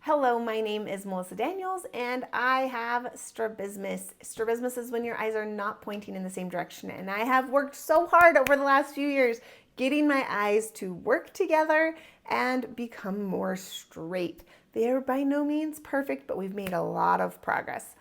Hello, my name is Melissa Daniels and I have strabismus. Strabismus is when your eyes are not pointing in the same direction, and I have worked so hard over the last few years getting my eyes to work together and become more straight. They are by no means perfect, but we've made a lot of progress.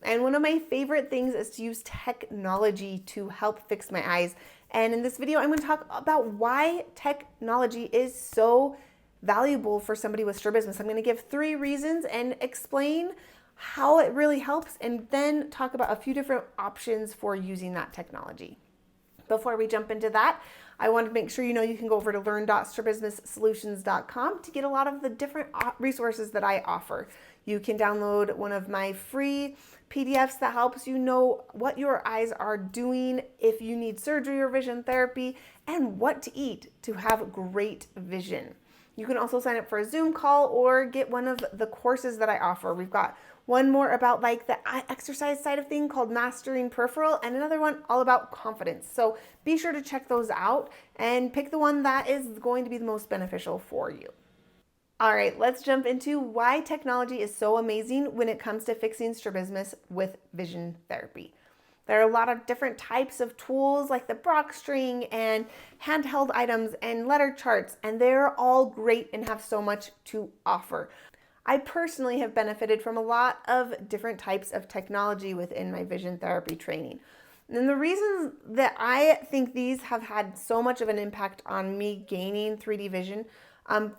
And one of my favorite things is to use technology to help fix my eyes. And in this video, I'm going to talk about why technology is so valuable for somebody with strabismus. I'm going to give 3 reasons and explain how it really helps, and then talk about a few different options for using that technology. Before we jump into that, I want to make sure you know you can go over to learn.strabismussolutions.com to get a lot of the different resources that I offer. You can download one of my free PDFs that helps you know what your eyes are doing, if you need surgery or vision therapy, and what to eat to have great vision. You can also sign up for a Zoom call or get one of the courses that I offer. We've got one more about like the eye exercise side of thing called Mastering Peripheral, and another one all about confidence. So be sure to check those out and pick the one that is going to be the most beneficial for you. All right, let's jump into why technology is so amazing when it comes to fixing strabismus with vision therapy. There are a lot of different types of tools like the Brock string and handheld items and letter charts, and they're all great and have so much to offer. I personally have benefited from a lot of different types of technology within my vision therapy training. And the reasons that I think these have had so much of an impact on me gaining 3D vision,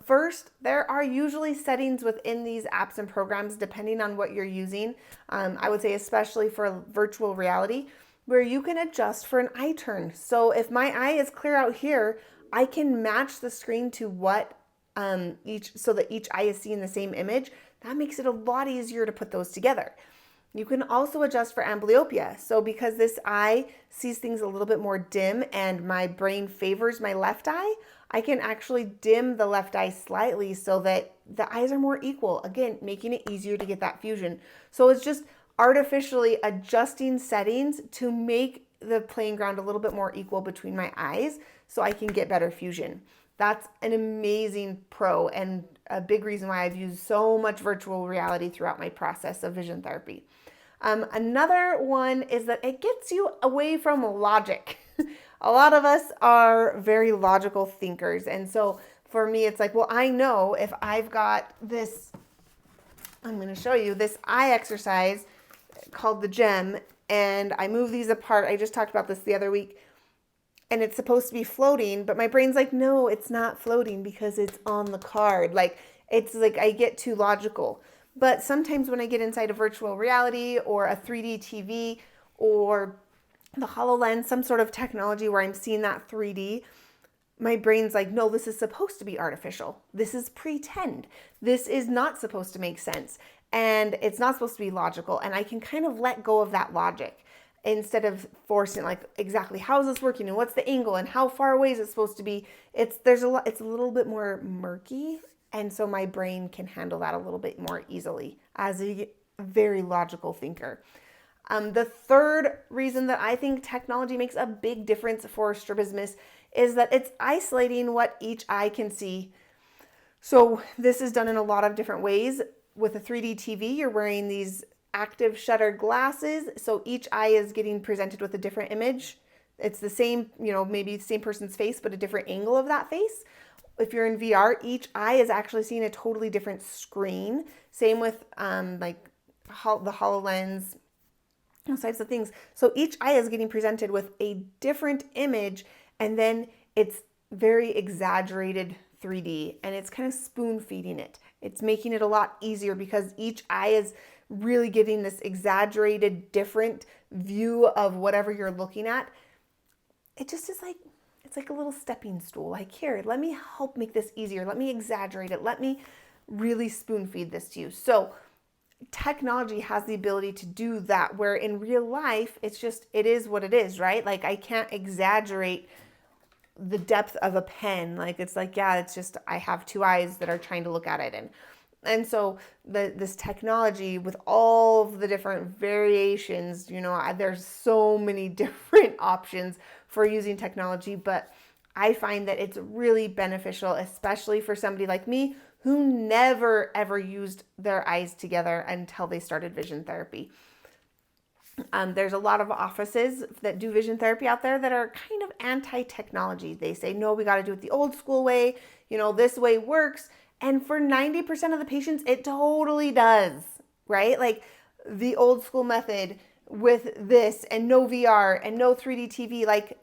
first, there are usually settings within these apps and programs, depending on what you're using. I would say especially for virtual reality, where you can adjust for an eye turn. So if my eye is clear out here, I can match the screen to what so that each eye is seeing the same image. That makes it a lot easier to put those together. You can also adjust for amblyopia. So because this eye sees things a little bit more dim and my brain favors my left eye, I can actually dim the left eye slightly so that the eyes are more equal. Again, making it easier to get that fusion. So it's just artificially adjusting settings to make the playing ground a little bit more equal between my eyes so I can get better fusion. That's an amazing pro and a big reason why I've used so much virtual reality throughout my process of vision therapy. Another one is that it gets you away from logic. A lot of us are very logical thinkers. And so for me, it's like, well, I know if I've got this, I'm going to show you this eye exercise called the gem, and I move these apart. I just talked about this the other week, and it's supposed to be floating, but my brain's like, no, it's not floating because it's on the card. Like, it's like I get too logical. But sometimes when I get inside a virtual reality or a 3D TV or the HoloLens, some sort of technology where I'm seeing that 3D, my brain's like, no, this is supposed to be artificial. This is pretend. This is not supposed to make sense. And it's not supposed to be logical. And I can kind of let go of that logic instead of forcing like exactly how is this working and what's the angle and how far away is it supposed to be. It's a little bit more murky. And so my brain can handle that a little bit more easily as a very logical thinker. The third reason that I think technology makes a big difference for strabismus is that it's isolating what each eye can see. So this is done in a lot of different ways. With a 3D TV, you're wearing these active shutter glasses. So each eye is getting presented with a different image. It's the same, maybe the same person's face, but a different angle of that face. If you're in VR, each eye is actually seeing a totally different screen. Same with like the HoloLens, those types of things. So each eye is getting presented with a different image, and then it's very exaggerated 3D, and it's kind of spoon feeding it. It's making it a lot easier because each eye is really getting this exaggerated, different view of whatever you're looking at. It just is like, it's like a little stepping stool. Like, here, let me help make this easier. Let me exaggerate it. Let me really spoon feed this to you. So technology has the ability to do that, where in real life, it is what it is, right? Like, I can't exaggerate the depth of a pen. Like, it's like, yeah, it's just, I have 2 eyes that are trying to look at it. And so this technology with all of the different variations, there's so many different options for using technology, but I find that it's really beneficial, especially for somebody like me who never ever used their eyes together until they started vision therapy. There's a lot of offices that do vision therapy out there that are kind of anti-technology. They say, no, we got to do it the old school way. This way works. And for 90% of the patients, it totally does, right? Like the old school method with this and no VR and no 3D TV, like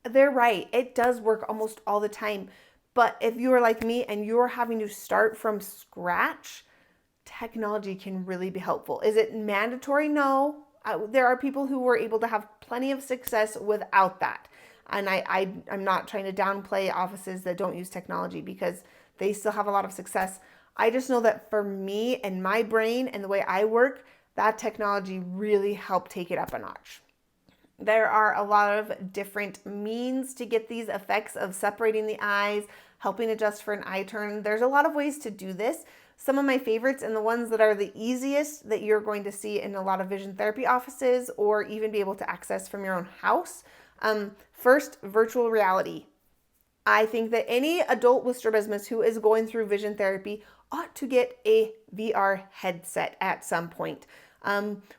they're right. It does work almost all the time. But if you are like me and you're having to start from scratch, technology can really be helpful. Is it mandatory? No. There are people who were able to have plenty of success without that. And I'm not trying to downplay offices that don't use technology because they still have a lot of success. I just know that for me and my brain and the way I work, that technology really helped take it up a notch. There are a lot of different means to get these effects of separating the eyes, helping adjust for an eye turn. There's a lot of ways to do this. Some of my favorites and the ones that are the easiest that you're going to see in a lot of vision therapy offices or even be able to access from your own house. First, virtual reality. I think that any adult with strabismus who is going through vision therapy ought to get a VR headset at some point.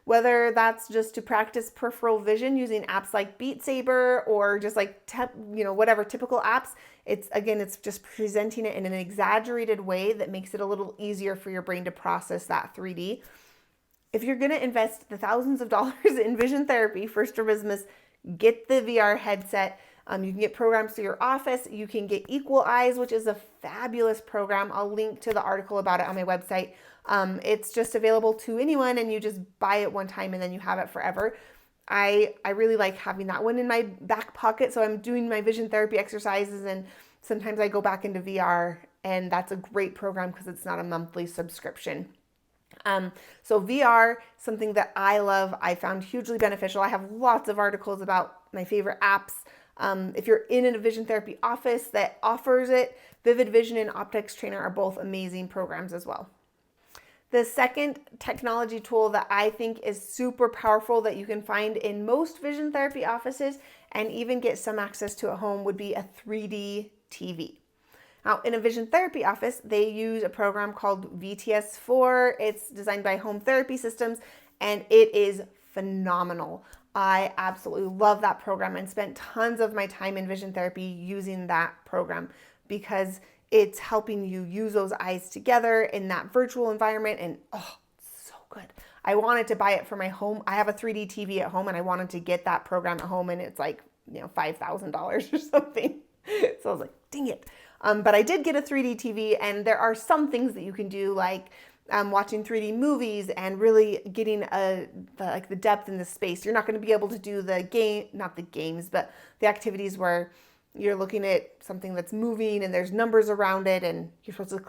Whether that's just to practice peripheral vision using apps like Beat Saber or just like whatever typical apps, it's just presenting it in an exaggerated way that makes it a little easier for your brain to process that 3D. If you're going to invest the thousands of dollars in vision therapy for strabismus, get the VR headset. You can get programs to your office. You can get Equal Eyes, which is a fabulous program. I'll link to the article about it on my website. It's just available to anyone and you just buy it one time and then you have it forever. I really like having that one in my back pocket. So I'm doing my vision therapy exercises and sometimes I go back into VR and that's a great program because it's not a monthly subscription. So VR, something that I love, I found hugely beneficial. I have lots of articles about my favorite apps. If you're in a vision therapy office that offers it, Vivid Vision and Optics Trainer are both amazing programs as well. The second technology tool that I think is super powerful that you can find in most vision therapy offices and even get some access to at home would be a 3D TV. Now, in a vision therapy office, they use a program called VTS4. It's designed by Home Therapy Systems, and it is phenomenal. I absolutely love that program and spent tons of my time in vision therapy using that program because it's helping you use those eyes together in that virtual environment. And it's so good. I wanted to buy it for my home. I have a 3D TV at home and I wanted to get that program at home and it's like, $5,000 or something. So I was like, dang it. But I did get a 3D TV and there are some things that you can do like watching 3D movies and really getting the depth in the space. You're not going to be able to do not the games, but the activities where you're looking at something that's moving and there's numbers around it and you're supposed to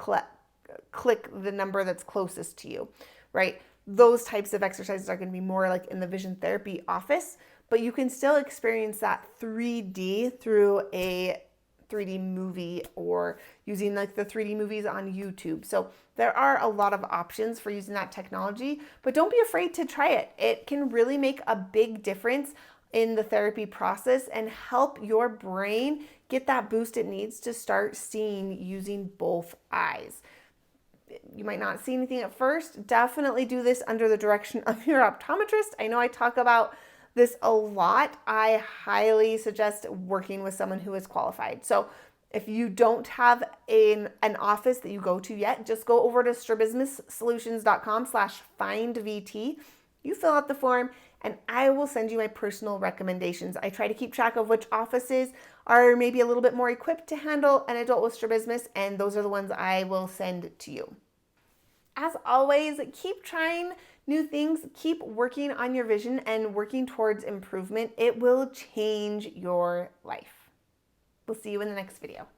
click the number that's closest to you, right? Those types of exercises are going to be more like in the vision therapy office, but you can still experience that 3D through a 3D movie or using like the 3D movies on YouTube. So there are a lot of options for using that technology, but don't be afraid to try it. It can really make a big difference in the therapy process and help your brain get that boost it needs to start seeing using both eyes. You might not see anything at first. Definitely do this under the direction of your optometrist. I know I talk about this a lot. I highly suggest working with someone who is qualified. So if you don't have an office that you go to yet, just go over to strabismussolutions.com/findvt. You fill out the form and I will send you my personal recommendations. I try to keep track of which offices are maybe a little bit more equipped to handle an adult with strabismus, and those are the ones I will send to you. As always, keep trying new things, keep working on your vision and working towards improvement. It will change your life. We'll see you in the next video.